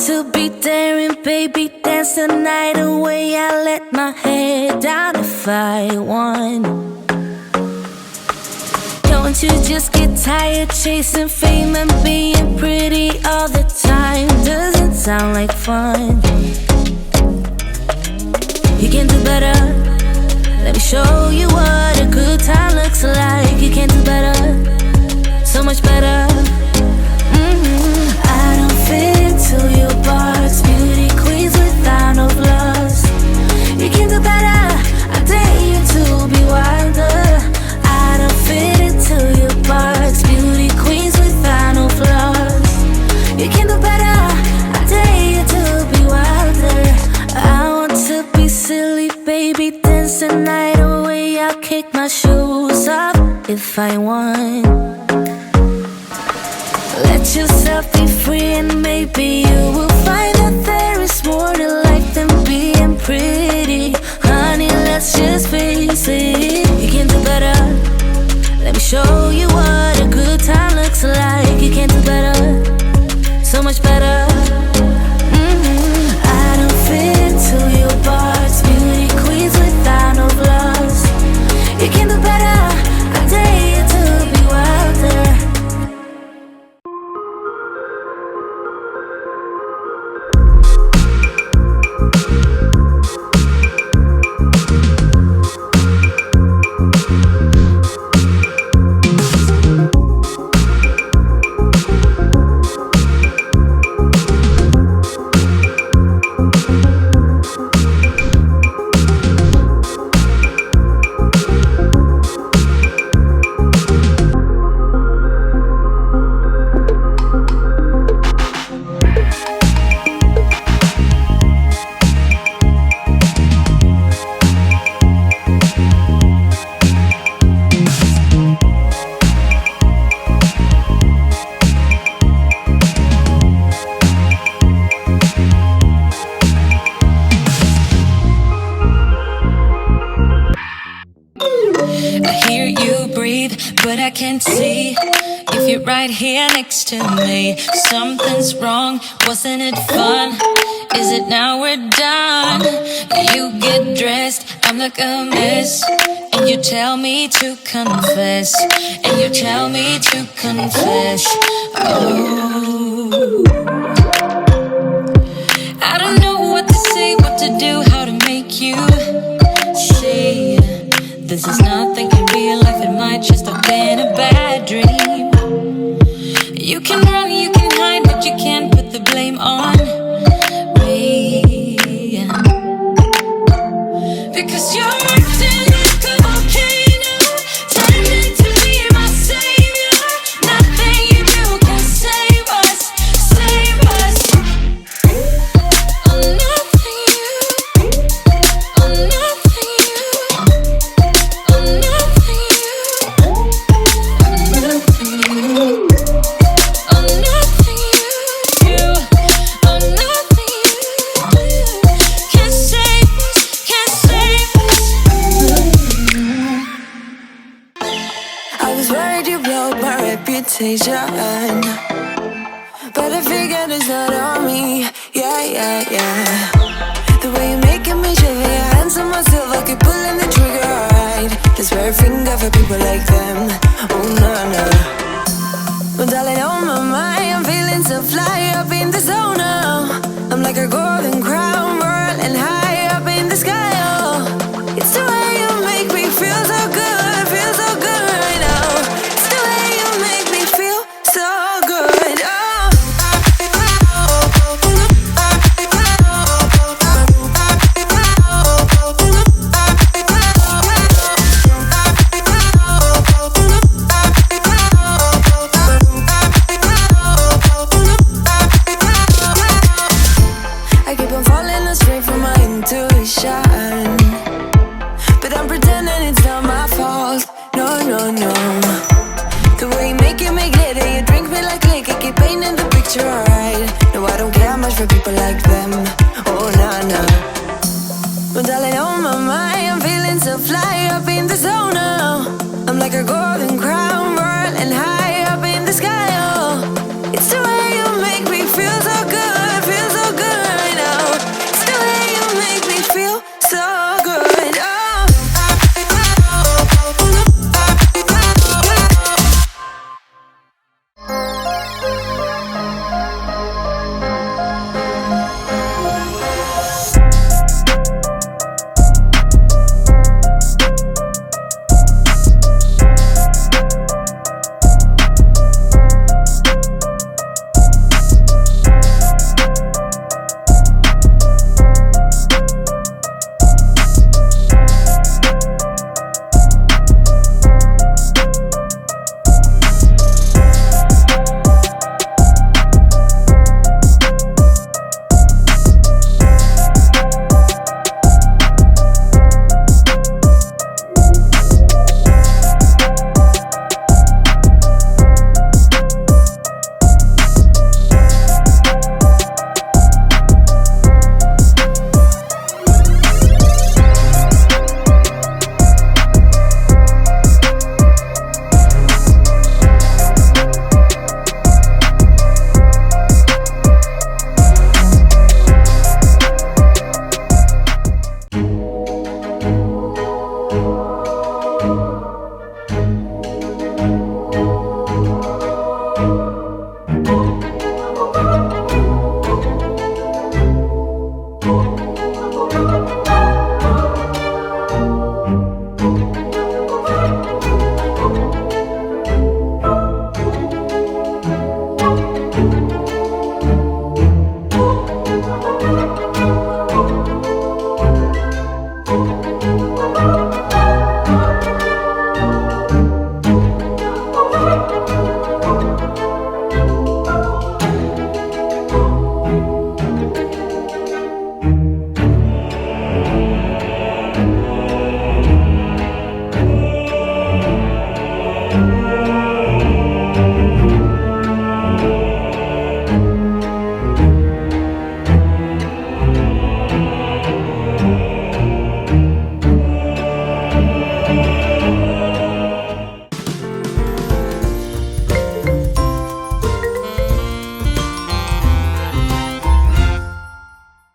to be daring, baby, dance the night away. I let my head down if I won. Don't you just get tired chasing fame and being pretty all the time? Doesn't sound like fun. You can do better. Let me show you what a good time looks like. You can do better, so much better. I don't fit into your box. Beauty queens without no flaws. You can do better. I dare you to be wilder. I don't fit into your box. Beauty queens without no flaws. You can do better. I dare you to be wilder. I want to be silly, baby, dance the night away. I'll kick my shoes off if I want. Let yourself be free and maybe you will find that there is more to life than being pretty. Honey, let's just face it. You can do better. Let me show you what a good time looks like. You can do better, so much better. I don't fit into your box. Beauty queens without no flaws. You can do better. I dare you to be wilder. I can't see if you're right here next to me. Something's wrong, wasn't it fun? Is it now we're done? You get dressed, I'm like a mess, and you tell me to confess, and you tell me to confess. Oh, I don't know what to say, what to do, how to make you see. This is nothing in real life, it might just have been a bad dream. You can run, you can hide, but you can't put the blame on me. Because you're acting like a volcano, turning to be my savior. Nothing you do can save us, save us. Oh, nothing you, oh, nothing you. But I figured it's not on me. Yeah, yeah, yeah. The way you're making me shiver, your hands on myself, I keep pulling the trigger, alright. This very finger for people like them. Oh, no, no. Well, darling, on my mind, I'm feeling so fly up in the zone now. I'm like a golden crown, whirling high up in the sky, oh. It's the way you make me feel so good, feel so good right now. It's the way you make me feel so good, oh. I keep Bye.